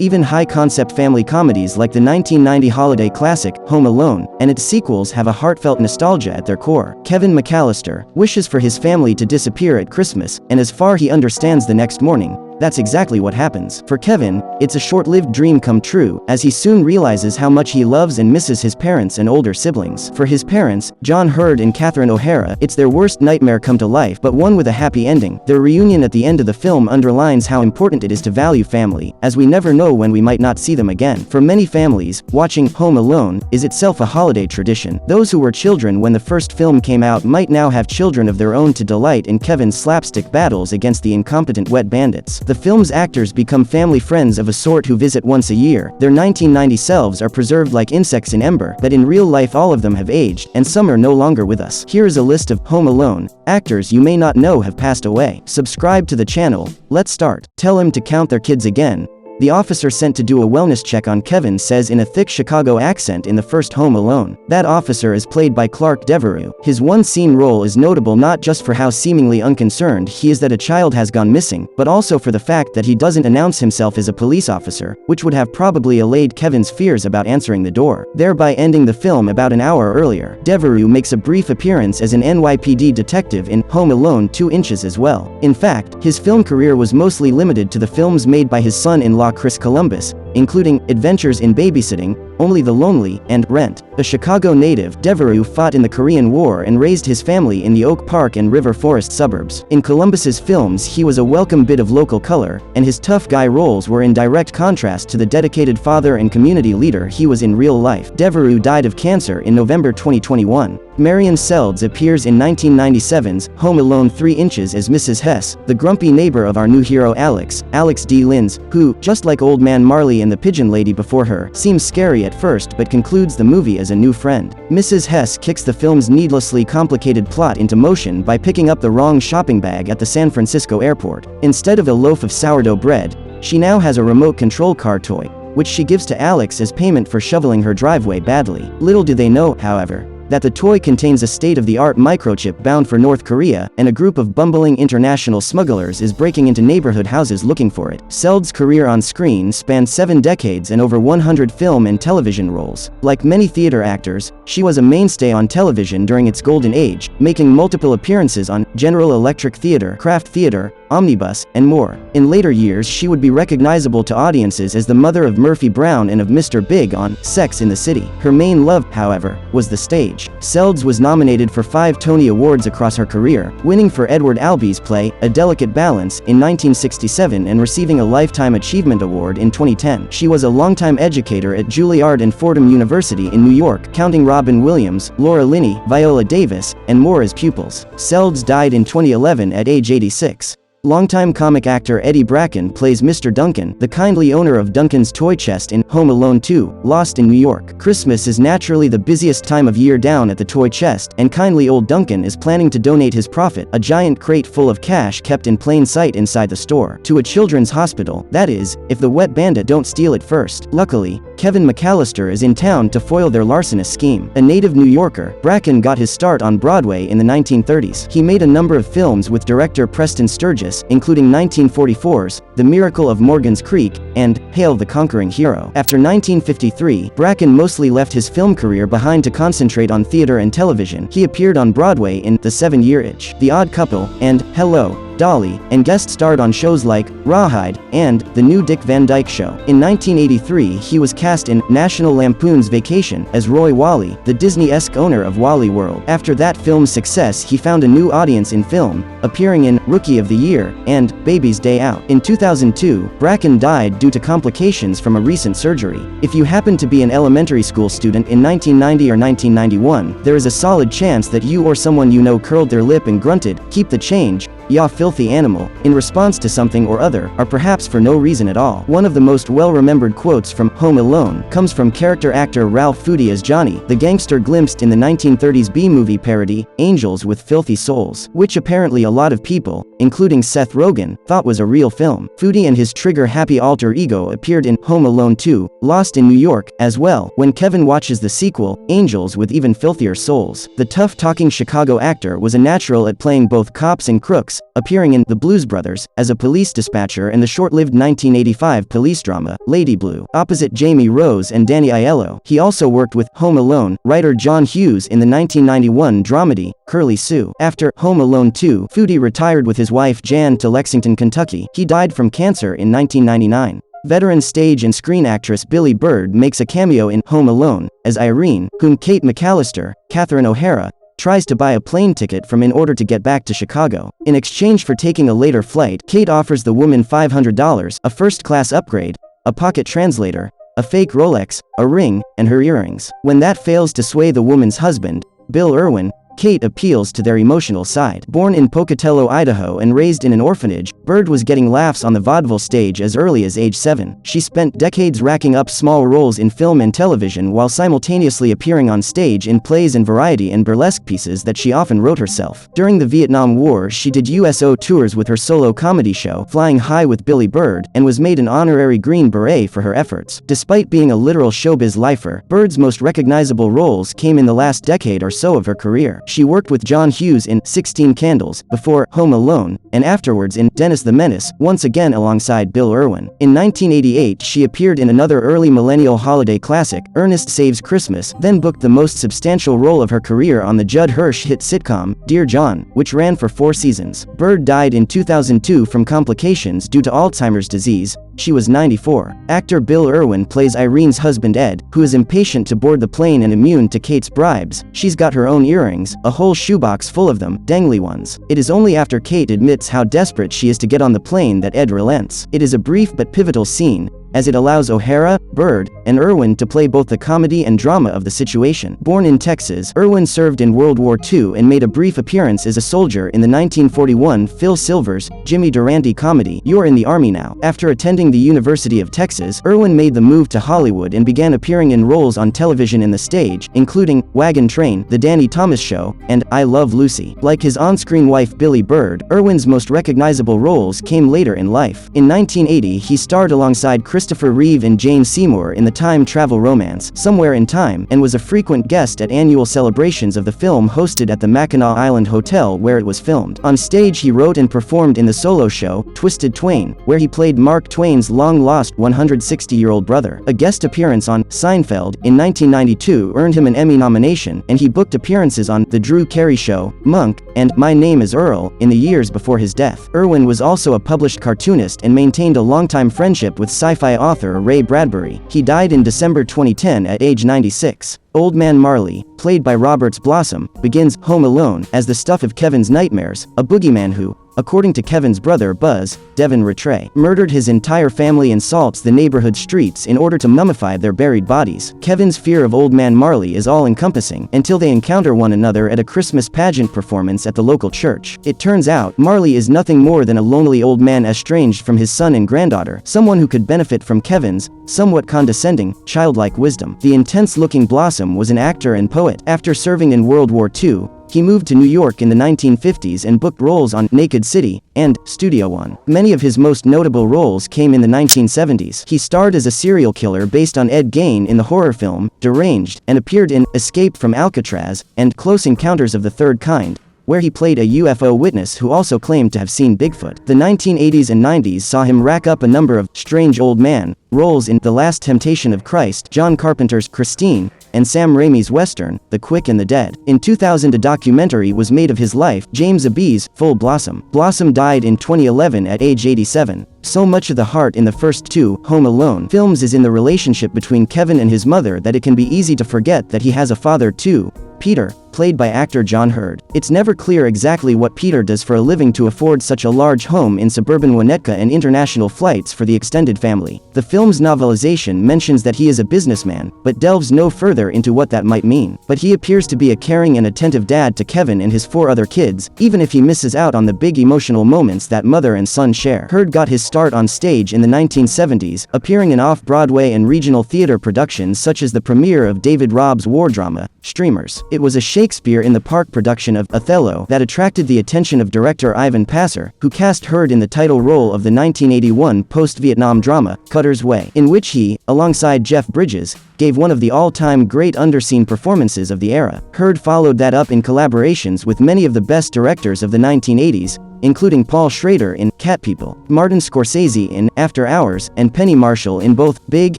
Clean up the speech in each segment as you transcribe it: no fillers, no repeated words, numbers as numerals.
Even high-concept family comedies like the 1990 holiday classic, Home Alone, and its sequels have a heartfelt nostalgia at their core. Kevin McAllister wishes for his family to disappear at Christmas, and as far he understands the next morning, that's exactly what happens. For Kevin, it's a short-lived dream come true, as he soon realizes how much he loves and misses his parents and older siblings. For his parents, John Hurd and Catherine O'Hara, it's their worst nightmare come to life, but one with a happy ending. Their reunion at the end of the film underlines how important it is to value family, as we never know when we might not see them again. For many families, watching Home Alone is itself a holiday tradition. Those who were children when the first film came out might now have children of their own to delight in Kevin's slapstick battles against the incompetent wet bandits. The film's actors become family friends of a sort who visit once a year. Their 1990 selves are preserved like insects in ember, but in real life all of them have aged, and some are no longer with us. Here is a list of Home Alone actors you may not know have passed away. Subscribe to the channel. Let's start. Tell him to count their kids again. The officer sent to do a wellness check on Kevin says in a thick Chicago accent in the first Home Alone. That officer is played by Clarke Devereux. His one-scene role is notable not just for how seemingly unconcerned he is that a child has gone missing, but also for the fact that he doesn't announce himself as a police officer, which would have probably allayed Kevin's fears about answering the door, thereby ending the film about an hour earlier. Devereux makes a brief appearance as an NYPD detective in Home Alone 2 Inches as well. In fact, his film career was mostly limited to the films made by his son-in-law Chris Columbus, including Adventures in Babysitting, Only the Lonely, and Rent. A Chicago native, Devereux fought in the Korean War and raised his family in the Oak Park and River Forest suburbs. In Columbus's films he was a welcome bit of local color, and his tough guy roles were in direct contrast to the dedicated father and community leader he was in real life. Devereux died of cancer in November 2021. Marian Seldes appears in 1997's Home Alone 3 Inches as Mrs. Hess, the grumpy neighbor of our new hero Alex D. Linz, who, just like old man Marley and the pigeon lady before her, seems scary at first but concludes the movie as a new friend. Mrs. Hess kicks the film's needlessly complicated plot into motion by picking up the wrong shopping bag at the San Francisco airport. Instead of a loaf of sourdough bread, she now has a remote control car toy, which she gives to Alex as payment for shoveling her driveway badly. Little do they know, however, that the toy contains a state-of-the-art microchip bound for North Korea, and a group of bumbling international smugglers is breaking into neighborhood houses looking for it. Seldes' career on screen spanned 7 decades and over 100 film and television roles. Like many theater actors, she was a mainstay on television during its golden age, making multiple appearances on General Electric Theater, Kraft Theater, Omnibus, and more. In later years she would be recognizable to audiences as the mother of Murphy Brown and of Mr. Big on Sex in the City. Her main love, however, was the stage. Seldes was nominated for 5 Tony Awards across her career, winning for Edward Albee's play, A Delicate Balance, in 1967 and receiving a Lifetime Achievement Award in 2010. She was a longtime educator at Juilliard and Fordham University in New York, counting Robin Williams, Laura Linney, Viola Davis, and more as pupils. Seldes died in 2011 at age 86. Longtime comic actor Eddie Bracken plays Mr. Duncan, the kindly owner of Duncan's toy chest in Home Alone 2, Lost in New York. Christmas is naturally the busiest time of year down at the toy chest, and kindly old Duncan is planning to donate his profit, a giant crate full of cash kept in plain sight inside the store, to a children's hospital, that is, if the wet bandit don't steal it first. Luckily, Kevin McAllister is in town to foil their larcenous scheme. A native New Yorker, Bracken got his start on Broadway in the 1930s. He made a number of films with director Preston Sturges, including 1944's The Miracle of Morgan's Creek and Hail the Conquering Hero. After 1953, Bracken mostly left his film career behind to concentrate on theater and television. He appeared on Broadway in The 7-Year Itch, The Odd Couple, and Hello, Dolly, and guest starred on shows like Rawhide and The New Dick Van Dyke Show. In 1983 he was cast in National Lampoon's Vacation as Roy Wally, the Disney-esque owner of Wally World. After that film's success he found a new audience in film, appearing in Rookie of the Year and Baby's Day Out. In 2002, Bracken died due to complications from a recent surgery. If you happen to be an elementary school student in 1990 or 1991, there is a solid chance that you or someone you know curled their lip and grunted, "Keep the change, ya filthy animal," in response to something or other, or perhaps for no reason at all. One of the most well-remembered quotes from Home Alone comes from character actor Ralph Foody as Johnny, the gangster glimpsed in the 1930s B-movie parody, Angels with Filthy Souls, which apparently a lot of people, including Seth Rogen, thought was a real film. Foody and his trigger-happy alter ego appeared in Home Alone 2, Lost in New York, as well, when Kevin watches the sequel, Angels with Even Filthier Souls. The tough-talking Chicago actor was a natural at playing both cops and crooks, appearing in The Blues Brothers as a police dispatcher and the short-lived 1985 police drama, Lady Blue, opposite Jamie Rose and Danny Aiello. He also worked with Home Alone writer John Hughes in the 1991 dramedy, Curly Sue. After Home Alone 2, Foody retired with his wife Jan to Lexington, Kentucky. He died from cancer in 1999. Veteran stage and screen actress Billie Bird makes a cameo in Home Alone as Irene, whom Kate McAllister, Catherine O'Hara, tries to buy a plane ticket from in order to get back to Chicago. In exchange for taking a later flight, Kate offers the woman $500, a first-class upgrade, a pocket translator, a fake Rolex, a ring, and her earrings. When that fails to sway the woman's husband, Bill Erwin, Kate appeals to their emotional side. Born in Pocatello, Idaho and raised in an orphanage, Bird was getting laughs on the vaudeville stage as early as age 7. She spent decades racking up small roles in film and television while simultaneously appearing on stage in plays and variety and burlesque pieces that she often wrote herself. During the Vietnam War, she did USO tours with her solo comedy show, Flying High with Billie Bird, and was made an honorary Green Beret for her efforts. Despite being a literal showbiz lifer, Bird's most recognizable roles came in the last decade or so of her career. She worked with John Hughes in 16 Candles, before Home Alone, and afterwards in Dennis the Menace, once again alongside Bill Erwin. In 1988, she appeared in another early millennial holiday classic, Ernest Saves Christmas, then booked the most substantial role of her career on the Judd Hirsch hit sitcom, Dear John, which ran for 4 seasons. Bird died in 2002 from complications due to Alzheimer's disease. She was 94. Actor Bill Erwin plays Irene's husband Ed, who is impatient to board the plane and immune to Kate's bribes. She's got her own earrings, a whole shoebox full of them, dangly ones. It is only after Kate admits how desperate she is to get on the plane that Ed relents. It is a brief but pivotal scene, as it allows O'Hara, Bird, and Erwin to play both the comedy and drama of the situation. Born in Texas, Erwin served in World War II and made a brief appearance as a soldier in the 1941 Phil Silvers, Jimmy Durante comedy, You're in the Army Now. After attending the University of Texas, Erwin made the move to Hollywood and began appearing in roles on television and the stage, including Wagon Train, The Danny Thomas Show, and I Love Lucy. Like his on-screen wife Billie Bird, Erwin's most recognizable roles came later in life. In 1980, he starred alongside Christopher Reeve and Jane Seymour in the time travel romance, Somewhere in Time, and was a frequent guest at annual celebrations of the film hosted at the Mackinac Island Hotel where it was filmed. On stage he wrote and performed in the solo show, Twisted Twain, where he played Mark Twain's long-lost 160-year-old brother. A guest appearance on Seinfeld in 1992 earned him an Emmy nomination, and he booked appearances on The Drew Carey Show, Monk, and My Name is Earl in the years before his death. Erwin was also a published cartoonist and maintained a longtime friendship with sci-fi author Ray Bradbury. He died in December 2010 at age 96. Old Man Marley, played by Roberts Blossom, begins Home Alone as the stuff of Kevin's nightmares, a boogeyman who, according to Kevin's brother Buzz, Devin Rattray, murdered his entire family and salts the neighborhood streets in order to mummify their buried bodies. Kevin's fear of Old Man Marley is all-encompassing until they encounter one another at a Christmas pageant performance at the local church. It turns out, Marley is nothing more than a lonely old man estranged from his son and granddaughter, someone who could benefit from Kevin's somewhat condescending, childlike wisdom. The intense-looking Blossom was an actor and poet. After serving in World War II, he moved to New York in the 1950s and booked roles on Naked City and Studio One. Many of his most notable roles came in the 1970s. He starred as a serial killer based on Ed Gein in the horror film Deranged, and appeared in Escape from Alcatraz and Close Encounters of the Third Kind, where he played a UFO witness who also claimed to have seen Bigfoot. The 1980s and 90s saw him rack up a number of strange old man roles in The Last Temptation of Christ, John Carpenter's Christine, and Sam Raimi's Western, The Quick and the Dead. In 2000, a documentary was made of his life, James Abee's Full Blossom. Blossom died in 2011 at age 87. So much of the heart in the first 2 Home Alone films is in the relationship between Kevin and his mother that it can be easy to forget that he has a father too, Peter, played by actor John Hurd. It's never clear exactly what Peter does for a living to afford such a large home in suburban Winnetka and international flights for the extended family. The film's novelization mentions that he is a businessman, but delves no further into what that might mean. But he appears to be a caring and attentive dad to Kevin and his 4 other kids, even if he misses out on the big emotional moments that mother and son share. Hurd got his start on stage in the 1970s, appearing in off-Broadway and regional theater productions such as the premiere of David Robb's war drama, Streamers. It was a Shakespeare in the Park production of Othello that attracted the attention of director Ivan Passer, who cast Hurd in the title role of the 1981 post-Vietnam drama, Cutter's Way, in which he, alongside Jeff Bridges, gave one of the all-time great underseen performances of the era. Hurd followed that up in collaborations with many of the best directors of the 1980s, including Paul Schrader in Cat People, Martin Scorsese in After Hours, and Penny Marshall in both Big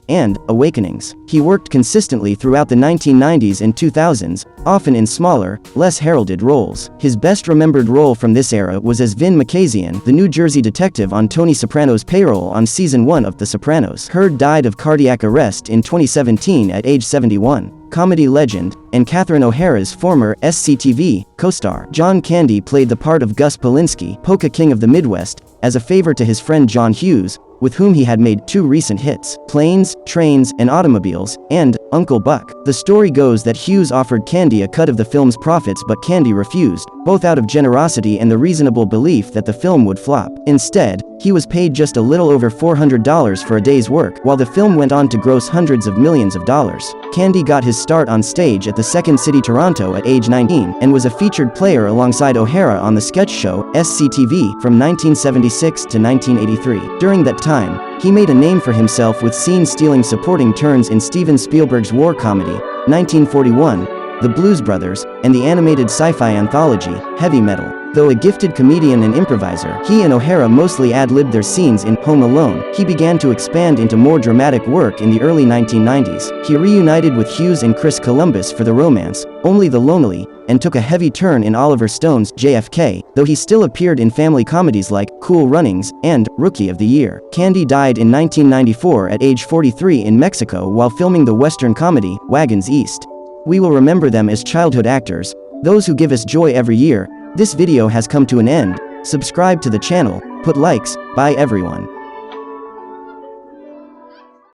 and Awakenings. He worked consistently throughout the 1990s and 2000s, often in smaller, less heralded roles. His best remembered role from this era was as Vin Makazian, the New Jersey detective on Tony Soprano's payroll on season 1 of The Sopranos. Heard died of cardiac arrest in 2017 at age 71. Comedy legend, and Catherine O'Hara's former SCTV co-star. John Candy played the part of Gus Polinsky, Polka King of the Midwest, as a favor to his friend John Hughes, with whom he had made 2 recent hits, Planes, Trains, and Automobiles, and Uncle Buck. The story goes that Hughes offered Candy a cut of the film's profits, but Candy refused, both out of generosity and the reasonable belief that the film would flop. Instead, he was paid just a little over $400 for a day's work, while the film went on to gross hundreds of millions of dollars. Candy got his start on stage at the Second City Toronto at age 19, and was a featured player alongside O'Hara on the sketch show SCTV from 1976 to 1983. During that time, he made a name for himself with scene-stealing supporting turns in Steven Spielberg's war comedy, 1941, The Blues Brothers, and the animated sci-fi anthology, Heavy Metal. Though a gifted comedian and improviser, he and O'Hara mostly ad-libbed their scenes in Home Alone. He began to expand into more dramatic work in the early 1990s. He reunited with Hughes and Chris Columbus for the romance, Only the Lonely, and took a heavy turn in Oliver Stone's JFK, though he still appeared in family comedies like Cool Runnings and Rookie of the Year. Candy died in 1994 at age 43 in Mexico while filming the Western comedy, Wagons East. We will remember them as childhood actors, those who give us joy every year. This video has come to an end. Subscribe to the channel, put likes, bye everyone.